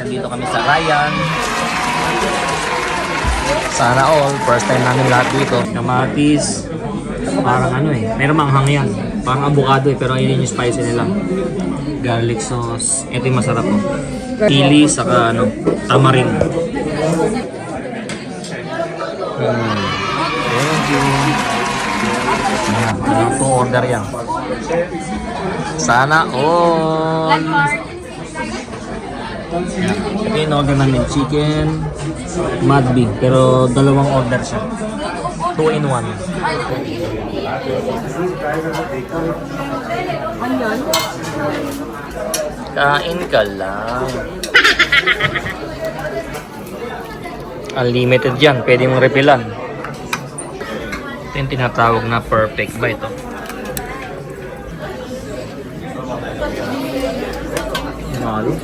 Nandito kami sa Ryan. Sana all. First time namin lahat dito. Kamatis. Parang ano eh. Meron manghang yan. Parang avocado eh. Pero ayun yung spicy nila. Garlic sauce. Ito yung masarap po. Chili saka ano, tamarind. Thank you. Ano to order yan. Sana all. Ito yung order namin, chicken madbig, pero dalawang order siya. 2 in 1. Kain ka lang. Unlimited yan, pwede mong refilan. Ito yung tinatawag na perfect bite. Malo.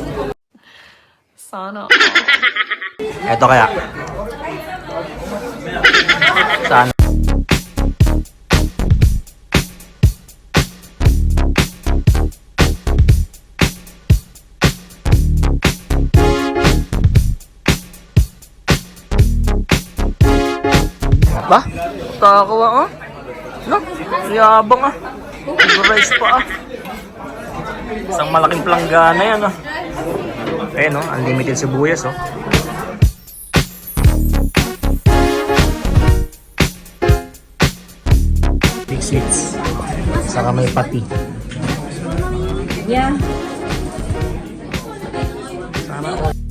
Sana. Ito kaya. Sana. Ba? Kakawa ah? No? Yabang ah. Rice pa ah. Isang malaking planggana yan ah. Ayan o, unlimited sibuyas o. Big sweets. Saka may pati. Yeah. Sana all.